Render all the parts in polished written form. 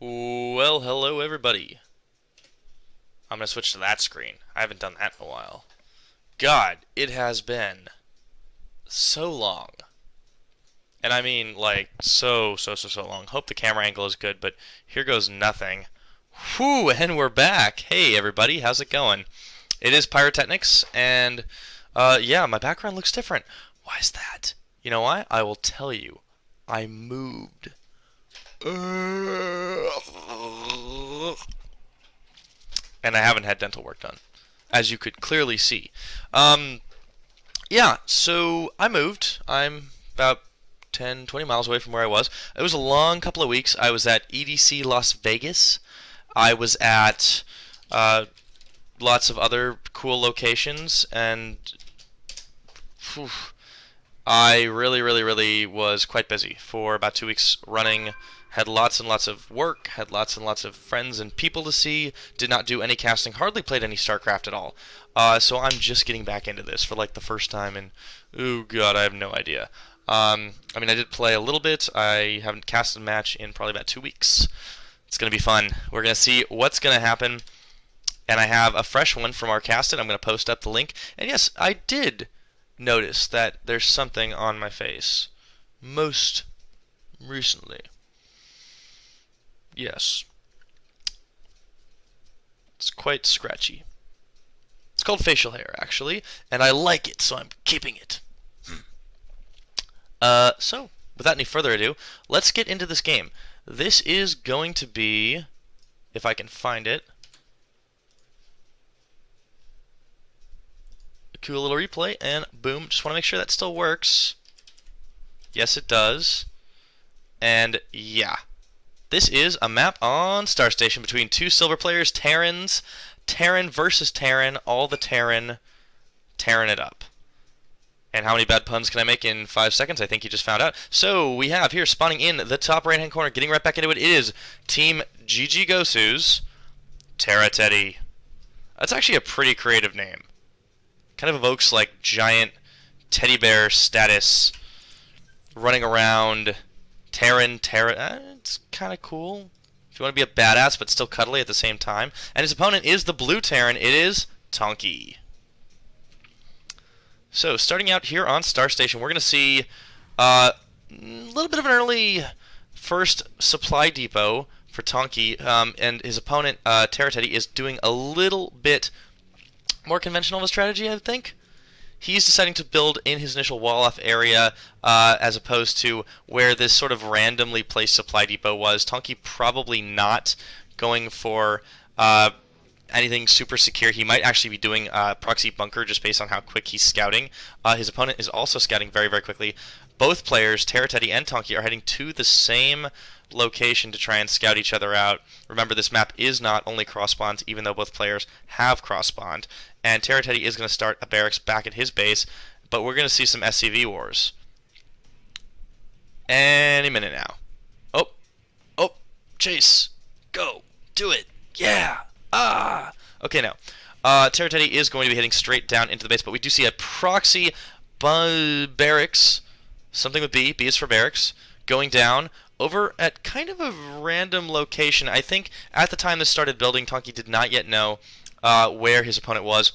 Well, hello everybody. I'm gonna switch to that screen. I haven't done that in a while. God, it has been so long. And I mean, like, so long. Hope the camera angle is good, but here goes nothing. Whew, and we're back. Hey everybody, how's it going? It is Pyrotechnics, and, yeah, my background looks different. Why is that? You know why? I will tell you. I moved. And I haven't had dental work done, as you could clearly see. Um, yeah, so I moved. I'm about 10, 20 miles away from where I was. It was a long couple of weeks. I was at EDC Las Vegas. I was at lots of other cool locations, and whew, I really was quite busy for about 2 weeks running. Had lots and lots of work, had lots and lots of friends and people to see, did not do any casting, hardly played any StarCraft at all. So I'm just getting back into this for like the first time, and oh god, I have no idea. I mean, I did play a little bit. I haven't cast a match in probably about 2 weeks. It's going to be fun. We're going to see what's going to happen, and I have a fresh one from our casted. I'm going to post up the link. And yes, I did notice that there's something on my face most recently. Yes. It's quite scratchy. It's called facial hair, actually, and I like it, so I'm keeping it. So, without any further ado, let's get into this game. This is going to be, if I can find it, a cool little replay, and boom, just want to make sure that still works. Yes, it does. And yeah. This is a map on Star Station between two silver players, Terrans. Terran versus Terran, all the Terran, tearing it up. And how many bad puns can I make in 5 seconds? I think you just found out. So we have here spawning in the top right-hand corner, getting right back into it, is Team GG Gosu's TerraTeddy. That's actually a pretty creative name. Kind of evokes like giant teddy bear status, running around. It's kind of cool. If you want to be a badass but still cuddly at the same time. And his opponent is the blue Terran. It is Tonki. So, starting out here on Star Station, we're going to see a little bit of an early first supply depot for Tonki. And his opponent, TerraTeddy, is doing a little bit more conventional of a strategy, I think. He's deciding to build in his initial wall-off area as opposed to where this sort of randomly placed supply depot was. Tonki probably not going for anything super secure. He might actually be doing proxy bunker just based on how quick he's scouting. His opponent is also scouting very quickly. Both players, TerraTeddy and Tonki, are heading to the same location to try and scout each other out. Remember, this map is not only cross-spawned, even though both players have cross-spawned. And TerraTeddy is going to start a barracks back at his base, but we're going to see some SCV wars any minute now. Oh, chase, go, do it, yeah, Okay, now, TerraTeddy is going to be heading straight down into the base, but we do see a proxy barracks, something with B is for barracks, going down over at kind of a random location. I think at the time this started building, Tonki did not yet know where his opponent was.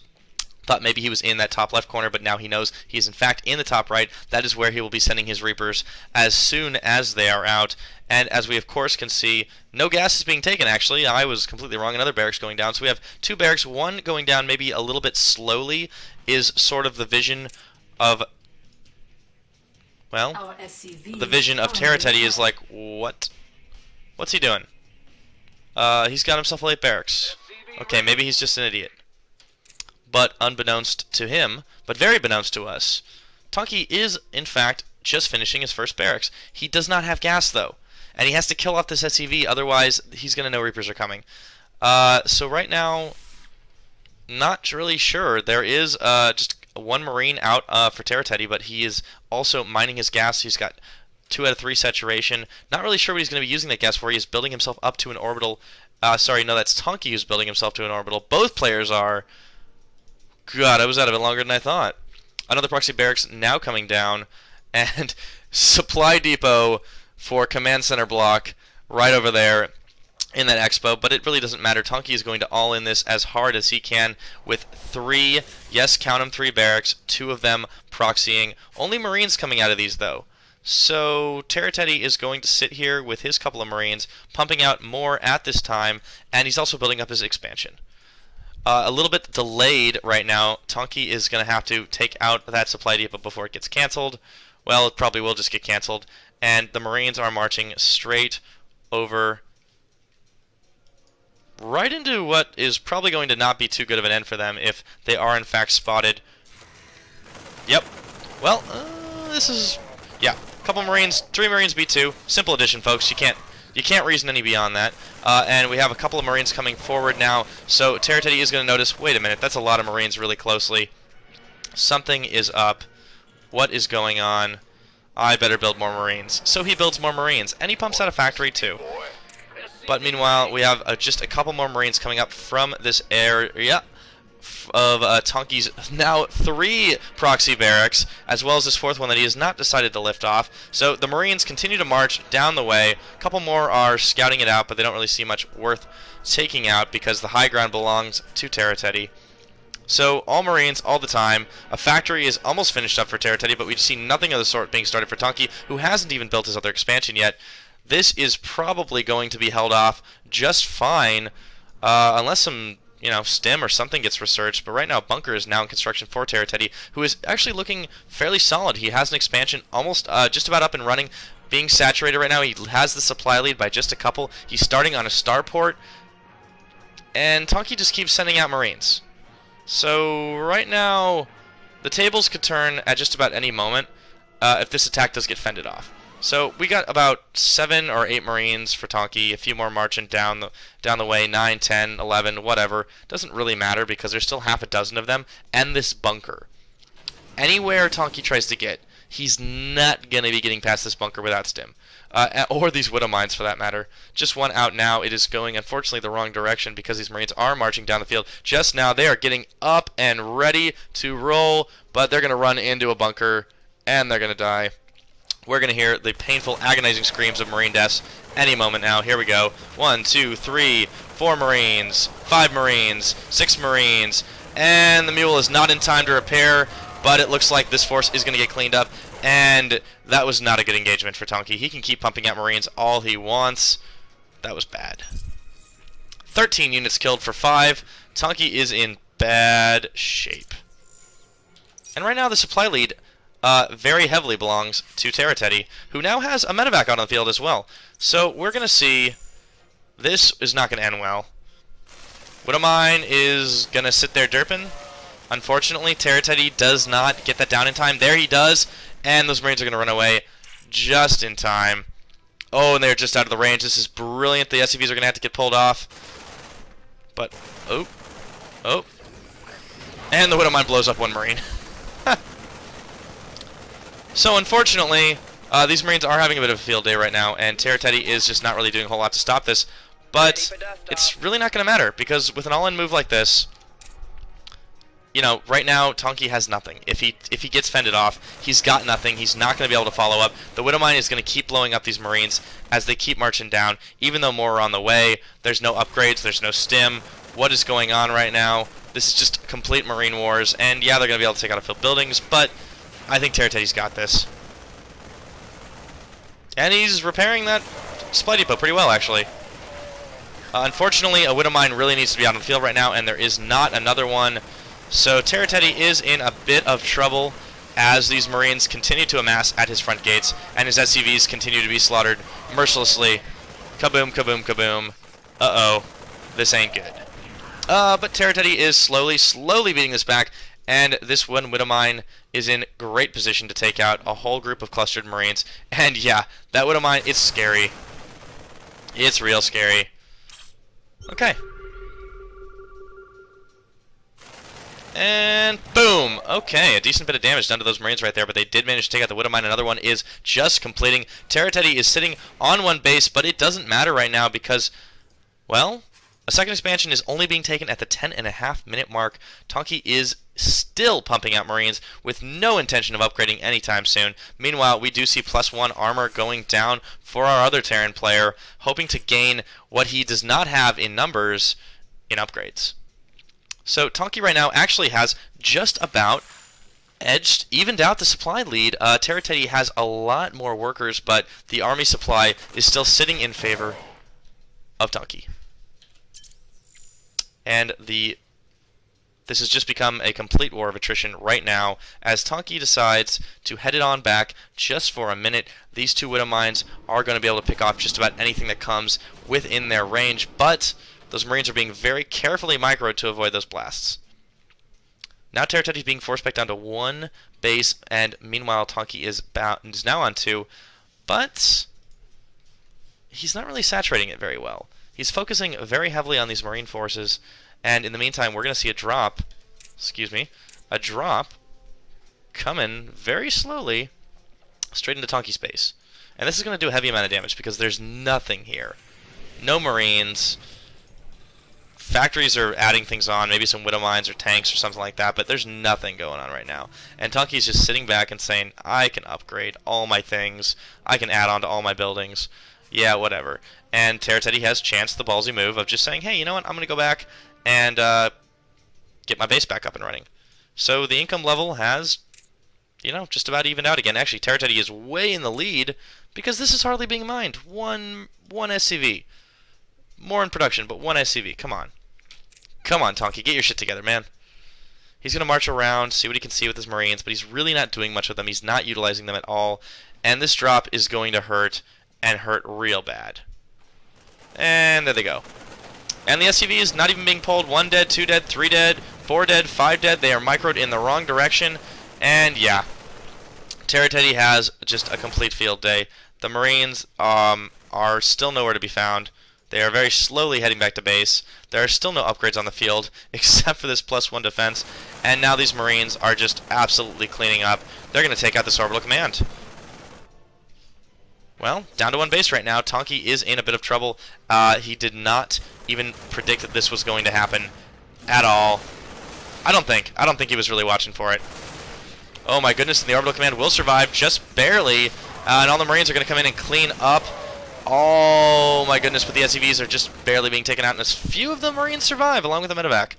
Thought maybe he was in that top left corner, but now he knows he is in fact in the top right. That is where he will be sending his Reapers as soon as they are out. And as we of course can see, no gas is being taken actually. I was completely wrong. Another barracks going down. So we have two barracks, one going down maybe a little bit slowly, is sort of the vision of, well, the vision of TerraTeddy is like, what? What's he doing? He's got himself a late barracks. Okay, maybe he's just an idiot. But unbeknownst to him, but very beknownst to us, Tonki is, in fact, just finishing his first barracks. He does not have gas, though. And he has to kill off this SCV, otherwise he's going to know Reapers are coming. So right now, not really sure. There is just one Marine out for TerraTeddy, but he is also mining his gas. He's got 2 out of 3 saturation. Not really sure what he's going to be using that gas for. He is building himself up to an orbital. Sorry, no, that's Tonki who's building himself to an orbital. Both players are. God, I was out of it longer than I thought. Another proxy barracks now coming down, and supply depot for command center block right over there. in that expo, but it really doesn't matter. Tonki is going to all in this as hard as he can with 3, yes, count them, 3 barracks, 2 of them proxying. Only Marines coming out of these, though. So TerraTeddy is going to sit here with his couple of Marines, pumping out more at this time, and he's also building up his expansion. A little bit delayed right now. Tonki is going to have to take out that supply depot before it gets canceled. Well, it probably will just get canceled. And the Marines are marching straight over right into what is probably going to not be too good of an end for them if they are in fact spotted. Yep. Well, this is... yeah. Couple Marines, 3 Marines B2. Simple addition, folks. You can't reason any beyond that. And we have a couple of Marines coming forward now. So TerraTeddy is going to notice, wait a minute, that's a lot of Marines really closely. Something is up. What is going on? I better build more Marines. So he builds more Marines, and he pumps out a factory too. But meanwhile, we have just a couple more Marines coming up from this area of Tonki's now 3 proxy barracks, as well as this 4th one that he has not decided to lift off. So the Marines continue to march down the way. A couple more are scouting it out, but they don't really see much worth taking out because the high ground belongs to TerraTeddy. So all Marines all the time. A factory is almost finished up for TerraTeddy, but we see nothing of the sort being started for Tonki, who hasn't even built his other expansion yet. This is probably going to be held off just fine, unless some, stim or something gets researched. But right now, bunker is now in construction for TerraTeddy, who is actually looking fairly solid. He has an expansion almost just about up and running, being saturated right now. He has the supply lead by just a couple. He's starting on a starport, and Tonki just keeps sending out Marines. So right now, the tables could turn at just about any moment if this attack does get fended off. So we got about 7 or 8 Marines for Tonki, a few more marching down the way, 9, 10, 11, whatever. Doesn't really matter because there's still half a dozen of them, and this bunker. Anywhere Tonki tries to get, he's not going to be getting past this bunker without stim. Or these widow mines for that matter. Just one out now. It is going, unfortunately, the wrong direction because these Marines are marching down the field. Just now they are getting up and ready to roll, but they're going to run into a bunker, and they're going to die. We're going to hear the painful, agonizing screams of Marine deaths any moment now. Here we go. 1, 2, 3, 4 Marines, 5 Marines, 6 Marines, and the mule is not in time to repair, but it looks like this force is going to get cleaned up, and that was not a good engagement for Tonki. He can keep pumping out Marines all he wants. That was bad. 13 units killed for 5. Tonki is in bad shape. And right now the supply lead very heavily belongs to TerraTeddy, who now has a medevac out on the field as well. So we're going to see... this is not going to end well. Widowmine is going to sit there derping. Unfortunately, TerraTeddy does not get that down in time. There he does, and those Marines are going to run away just in time. Oh, and they're just out of the range. This is brilliant. The SCVs are going to have to get pulled off. But, oh. And the Widowmine blows up one Marine. So, unfortunately, these Marines are having a bit of a field day right now, and TerraTeddy is just not really doing a whole lot to stop this. But it's really not going to matter, because with an all-in move like this, right now, Tonki has nothing. If he gets fended off, he's got nothing. He's not going to be able to follow up. The Widowmine is going to keep blowing up these Marines as they keep marching down, even though more are on the way. There's no upgrades. There's no stim. What is going on right now? This is just complete Marine wars, and yeah, they're going to be able to take out a few buildings, but I think TerraTeddy's got this. And he's repairing that supply depot pretty well, actually. Unfortunately, a Widowmine really needs to be out on the field right now, and there is not another one. So TerraTeddy is in a bit of trouble as these Marines continue to amass at his front gates, and his SCVs continue to be slaughtered mercilessly. Kaboom, kaboom, kaboom. Uh-oh. This ain't good. But TerraTeddy is slowly beating this back, and this one Widowmine is in great position to take out a whole group of clustered Marines. And yeah, that Widowmine, it's scary. It's real scary. Okay. And boom! Okay, a decent bit of damage done to those Marines right there, but they did manage to take out the Widowmine. Another one is just completing. TerraTeddy is sitting on one base, but it doesn't matter right now because, well, a second expansion is only being taken at the 10.5-minute mark. Tonki is still pumping out Marines with no intention of upgrading anytime soon. Meanwhile, we do see +1 armor going down for our other Terran player, hoping to gain what he does not have in numbers in upgrades. So Tonki right now actually has just about evened out the supply lead. TerraTeddy has a lot more workers, but the army supply is still sitting in favor of Tonki. And this has just become a complete war of attrition right now, as Tonki decides to head it on back just for a minute. These two Widow Mines are going to be able to pick off just about anything that comes within their range, but those Marines are being very carefully microed to avoid those blasts. Now TerraTeddy is being forced back down to 1 base, and meanwhile Tonki is now on 2, but he's not really saturating it very well. He's focusing very heavily on these Marine forces, and in the meantime we're going to see a drop coming very slowly straight into Tonki's base. And this is going to do a heavy amount of damage because there's nothing here. No Marines. Factories are adding things on, maybe some Widow Mines or tanks or something like that, but there's nothing going on right now. And Tonki's just sitting back and saying, I can upgrade all my things, I can add on to all my buildings, yeah, whatever. And TerraTeddy has chanced the ballsy move of just saying, hey, you know what, I'm going to go back and get my base back up and running. So the income level has, just about evened out again. Actually, TerraTeddy is way in the lead because this is hardly being mined. One SCV. More in production, but 1 SCV. Come on. Come on, Tonki. Get your shit together, man. He's going to march around, see what he can see with his Marines, but he's really not doing much with them. He's not utilizing them at all. And this drop is going to hurt, and hurt real bad. And there they go. And the SCV is not even being pulled. 1 dead, 2 dead, 3 dead, 4 dead, 5 dead. They are microed in the wrong direction. And yeah, TerraTeddy has just a complete field day. The Marines are still nowhere to be found. They are very slowly heading back to base. There are still no upgrades on the field, except for this +1 defense. And now these Marines are just absolutely cleaning up. They're going to take out this orbital command. Well, down to 1 base right now. Tonki is in a bit of trouble. He did not even predict that this was going to happen at all. I don't think he was really watching for it. Oh my goodness, and the orbital command will survive just barely. And all the Marines are going to come in and clean up. Oh my goodness, but the SCVs are just barely being taken out, and as few of the Marines survive, along with the medevac.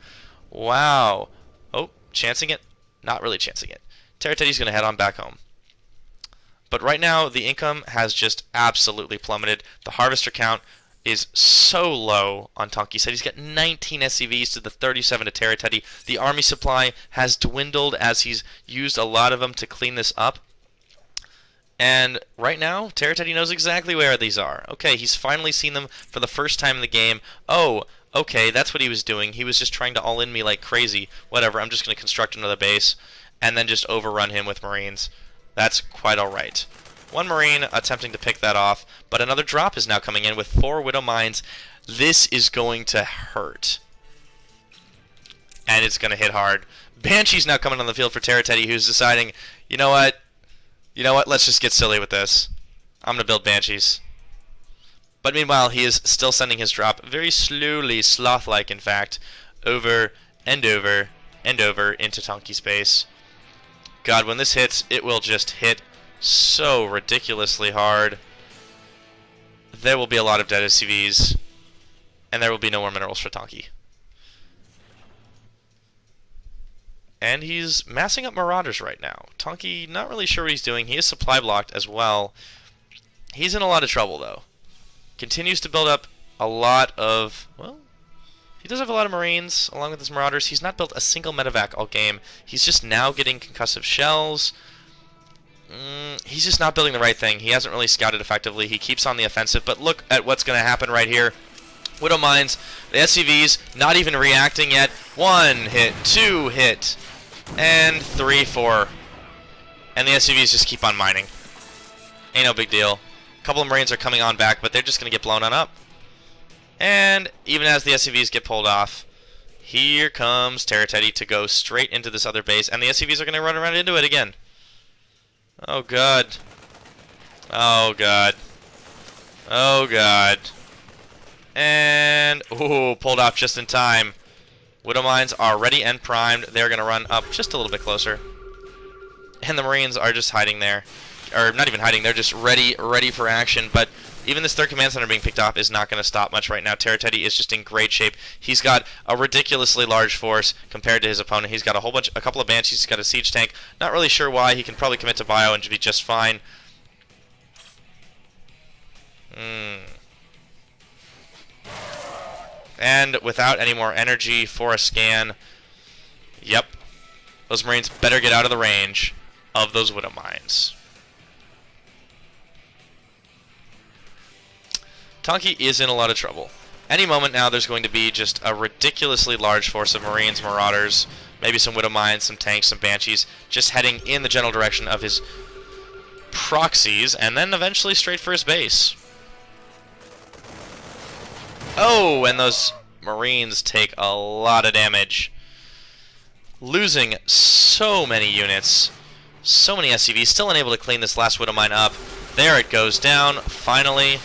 Wow. Oh, chancing it? Not really chancing it. TerraTeddy's going to head on back home. But right now, the income has just absolutely plummeted. The harvester count is so low on Tonki. Said he's got 19 SCVs to the 37 to TerraTeddy. The army supply has dwindled as he's used a lot of them to clean this up. And right now, TerraTeddy knows exactly where these are. Okay, he's finally seen them for the first time in the game. Oh, okay, that's what he was doing. He was just trying to all-in me like crazy. Whatever, I'm just going to construct another base and then just overrun him with Marines. That's quite alright. 1 Marine attempting to pick that off, but another drop is now coming in with 4 Widow Mines. This is going to hurt. And it's going to hit hard. Banshee's now coming on the field for TerraTeddy, who's deciding, you know what, let's just get silly with this. I'm going to build Banshees. But meanwhile, he is still sending his drop very slowly, sloth-like in fact, over and over and over into Tonki's base. God, when this hits, it will just hit so ridiculously hard. There will be a lot of dead SCVs, and there will be no more minerals for Tonki. And he's massing up Marauders right now. Tonki, not really sure what he's doing. He is supply blocked as well. He's in a lot of trouble, though. Continues to build up a lot of, well, he does have a lot of Marines along with his Marauders. He's not built a single medevac all game. He's just now getting concussive shells. He's just not building the right thing. He hasn't really scouted effectively. He keeps on the offensive, but look at what's going to happen right here. Widow Mines, the SCVs not even reacting yet. 1 hit, 2 hit, and 3, 4. And the SCVs just keep on mining. Ain't no big deal. A couple of Marines are coming on back, but they're just going to get blown on up. And even as the SCVs get pulled off, here comes TerraTeddy to go straight into this other base, and the SCVs are going to run around into it again. Oh god. Oh god. Oh god. And, ooh, pulled off just in time. Widow Mines are ready and primed. They're going to run up just a little bit closer. And the Marines are just hiding there. Or not even hiding, they're just ready for action. But even this third command center being picked off is not going to stop much right now. TerraTeddy is just in great shape. He's got a ridiculously large force compared to his opponent. He's got a couple of Banshees. He's got a siege tank. Not really sure why. He can probably commit to bio and be just fine. And without any more energy for a scan, yep, those Marines better get out of the range of those Widow Mines. Tonki is in a lot of trouble. Any moment now there's going to be just a ridiculously large force of Marines, Marauders, maybe some Widow Mines, some tanks, some Banshees, just heading in the general direction of his proxies, and then eventually straight for his base. Oh, and those Marines take a lot of damage. Losing so many units, so many SCVs, still unable to clean this last Widow Mine up. There it goes down, finally.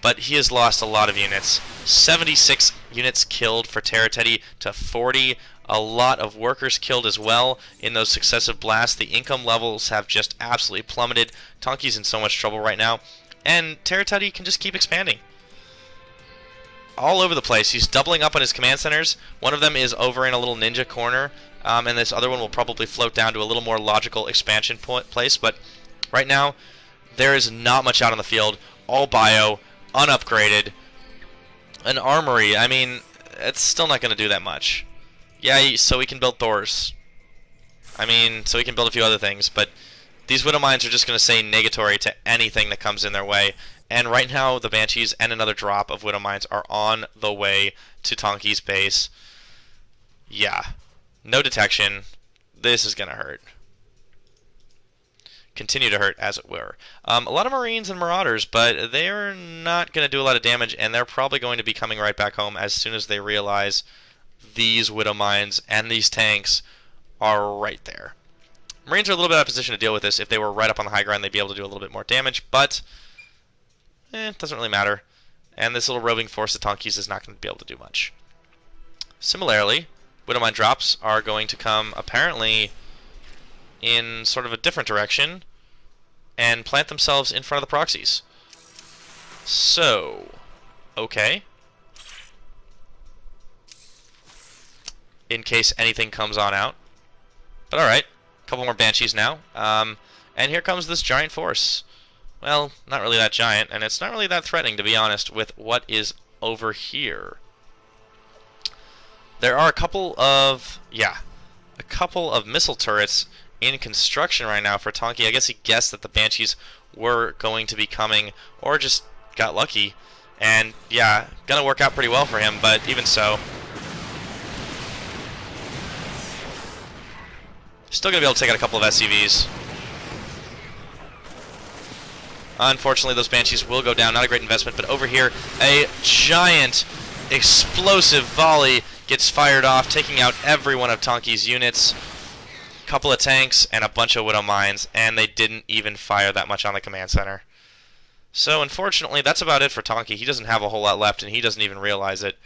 But he has lost a lot of units. 76 units killed for TerraTeddy to 40. A lot of workers killed as well in those successive blasts. The income levels have just absolutely plummeted. Tonki's in so much trouble right now. And TerraTeddy can just keep expanding. All over the place. He's doubling up on his command centers. One of them is over in a little ninja corner. And this other one will probably float down to a little more logical expansion place. But right now, there is not much out on the field. All bio. Unupgraded. An armory, I mean, it's still not going to do that much. Yeah, so we can build Thors. I mean, so we can build a few other things, but these Widow Mines are just going to say negatory to anything that comes in their way. And right now, the Banshees and another drop of Widow Mines are on the way to Tonki's base. Yeah. No detection. This is going to hurt. Continue to hurt, as it were. A lot of Marines and Marauders, but they're not going to do a lot of damage, and they're probably going to be coming right back home as soon as they realize these Widow Mines and these tanks are right there. Marines are a little bit out of position to deal with this. If they were right up on the high ground, they'd be able to do a little bit more damage, but it doesn't really matter. And this little roving force of Tonki's is not going to be able to do much. Similarly, Widow Mine drops are going to come, apparently, in sort of a different direction and plant themselves in front of the proxies. So, okay. In case anything comes on out. But alright, a couple more Banshees now. And here comes this giant force. Well, not really that giant, and it's not really that threatening, to be honest, with what is over here. There are a couple of missile turrets in construction right now for Tonki. I guess he guessed that the Banshees were going to be coming, or just got lucky. And yeah, gonna work out pretty well for him, but even so. Still gonna be able to take out a couple of SCVs. Unfortunately, those Banshees will go down. Not a great investment, but over here, a giant explosive volley gets fired off, taking out every one of Tonki's units. Couple of tanks and a bunch of Widow Mines, and they didn't even fire that much on the command center. So unfortunately, that's about it for Tonki. He doesn't have a whole lot left, and he doesn't even realize it.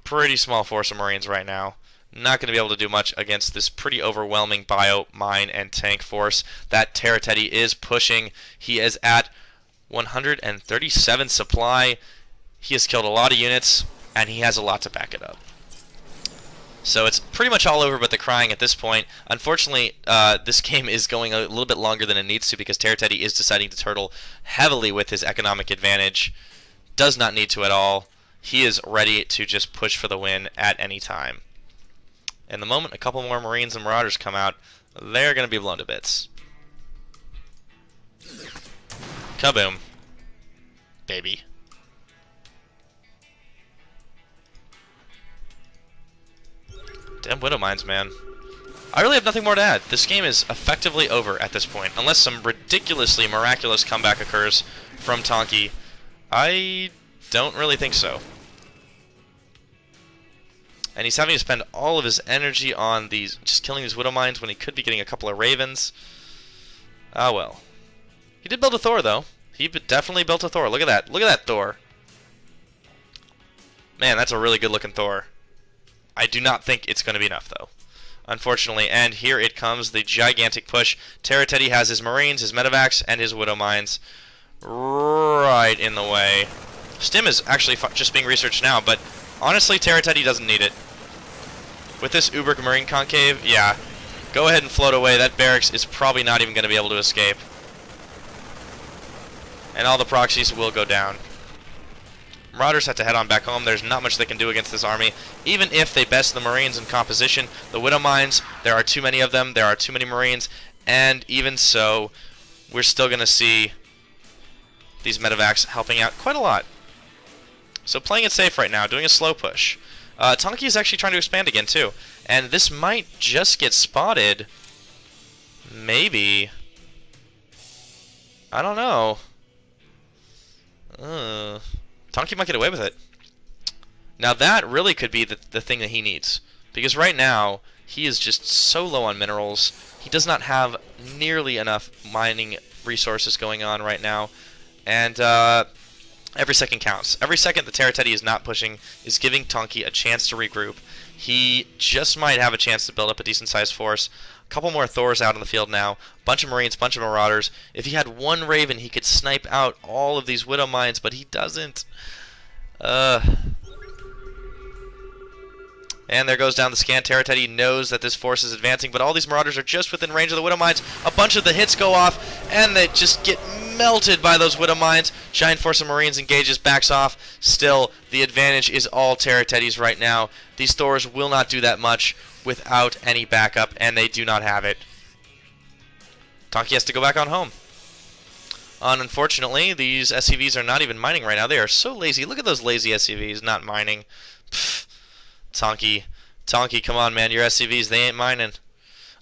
Pretty small force of Marines right now. Not going to be able to do much against this pretty overwhelming bio, mine, and tank force that TerraTeddy is pushing. He is at 137 supply. He has killed a lot of units, and he has a lot to back it up. So it's pretty much all over but the crying at this point. Unfortunately, this game is going a little bit longer than it needs to because TerraTeddy is deciding to turtle heavily with his economic advantage. Does not need to at all. He is ready to just push for the win at any time. And the moment a couple more Marines and Marauders come out, they're going to be blown to bits. Kaboom. Baby. Damn Widow Mines, man. I really have nothing more to add. This game is effectively over at this point. Unless some ridiculously miraculous comeback occurs from Tonki. I don't really think so. And he's having to spend all of his energy on these, just killing these Widow Mines when he could be getting a couple of Ravens. Ah, well. He did build a Thor, though. He definitely built a Thor. Look at that. Look at that Thor. Man, that's a really good-looking Thor. I do not think it's going to be enough, though. Unfortunately, and here it comes, the gigantic push. TerraTeddy has his Marines, his Medevacs, and his Widow Mines right in the way. Stim is actually just being researched now, but honestly, TerraTeddy doesn't need it. With this Uber Marine Concave, yeah, go ahead and float away. That barracks is probably not even going to be able to escape. And all the proxies will go down. Marauders have to head on back home. There's not much they can do against this army. Even if they best the Marines in composition, the Widow Mines, there are too many of them, there are too many Marines, and even so, we're still going to see these Medevacs helping out quite a lot. So playing it safe right now, doing a slow push. Tonki is actually trying to expand again too, and this might just get spotted. Maybe. I don't know. Tonki might get away with it. Now that really could be the thing that he needs. Because right now, he is just so low on minerals. He does not have nearly enough mining resources going on right now. And every second counts. Every second the TerraTeddy is not pushing is giving Tonki a chance to regroup. He just might have a chance to build up a decent-sized force. A couple more Thors out in the field now. Bunch of Marines, bunch of Marauders. If he had one Raven, he could snipe out all of these Widow Mines, but he doesn't. And there goes down the scan. TerraTeddy knows that this force is advancing, but all these Marauders are just within range of the Widow Mines. A bunch of the hits go off, and they just get melted by those Widow Mines. Giant force of Marines engages, backs off. Still, the advantage is all TerraTeddy's right now. These Thors will not do that much without any backup, and they do not have it. Tonki has to go back on home. Unfortunately, these SCVs are not even mining right now. They are so lazy. Look at those lazy SCVs not mining. Pfft. Tonki, come on, man. Your SCVs, they ain't mining.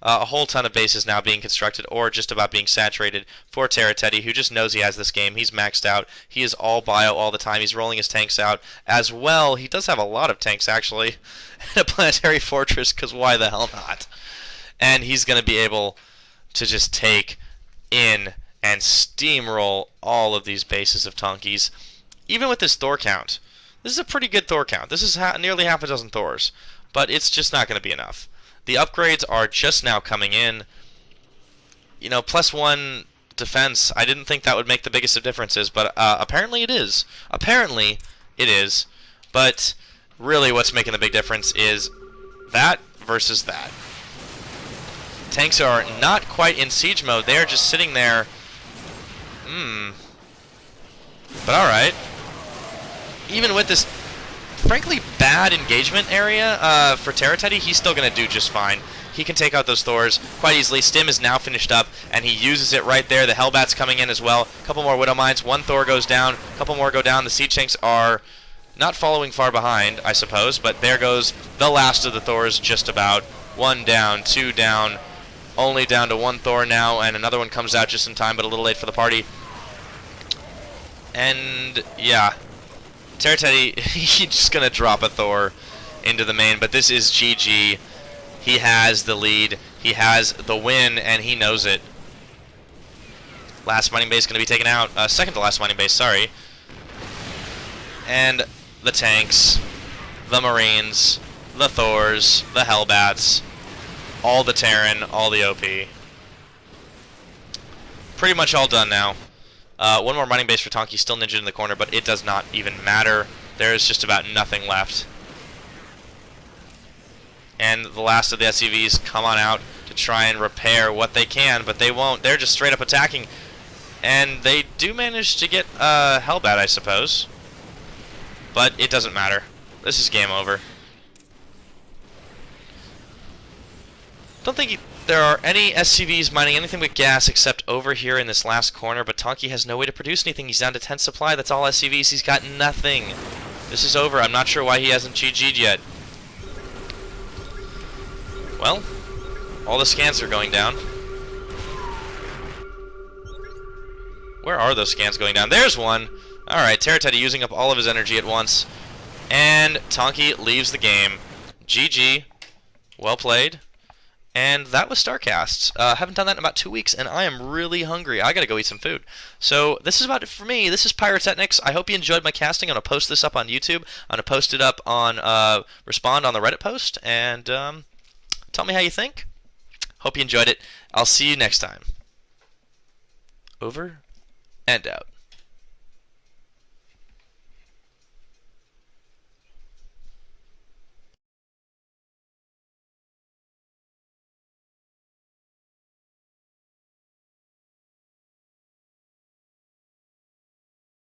A whole ton of bases now being constructed or just about being saturated for TerraTeddy, who just knows he has this game. He's maxed out. He is all bio all the time. He's rolling his tanks out as well. He does have a lot of tanks, actually. And a planetary fortress, because why the hell not? And he's going to be able to just take in and steamroll all of these bases of Tonki's. Even with this Thor count. This is a pretty good Thor count. This is nearly half a dozen Thors. But it's just not going to be enough. The upgrades are just now coming in. You know, +1 defense, I didn't think that would make the biggest of differences, but apparently it is. Apparently it is. But really what's making the big difference is that versus that. Tanks are not quite in siege mode. They are just sitting there. But alright. Even with this frankly bad engagement area for TerraTeddy, he's still going to do just fine. He can take out those Thors quite easily. Stim is now finished up, and he uses it right there. The Hellbat's coming in as well. A couple more Widow Mines. One Thor goes down. A couple more go down. The siege tanks are not following far behind, I suppose, but there goes the last of the Thors just about. One down, two down, only down to one Thor now, and another one comes out just in time, but a little late for the party. And, yeah. TerraTeddy, he's just going to drop a Thor into the main, but this is GG. He has the lead, he has the win, and he knows it. Last mining base going to be taken out. Second to last mining base, sorry. And the tanks, the Marines, the Thors, the Hellbats, all the Terran, all the OP. Pretty much all done now. One more mining base for Tonki, still ninja in the corner, but it does not even matter. There is just about nothing left. And the last of the SCVs come on out to try and repair what they can, but they won't. They're just straight up attacking. And they do manage to get Hellbat, I suppose. But it doesn't matter. This is game over. Don't think there are any SCVs mining anything with gas except over here in this last corner, but Tonki has no way to produce anything. He's down to 10 supply. That's all SCVs. He's got nothing. This is over. I'm not sure why he hasn't GG'd yet. Well, all the scans are going down. Where are those scans going down? There's one! Alright, TerraTeddy using up all of his energy at once. And Tonki leaves the game. GG. Well played. And that was StarCasts. Haven't done that in about 2 weeks, and I am really hungry. I gotta go eat some food. So this is about it for me. This is Pyrotechnics. I hope you enjoyed my casting. I'm gonna post this up on YouTube. I'm gonna post it up on respond on the Reddit post, and tell me how you think. Hope you enjoyed it. I'll see you next time. Over and out.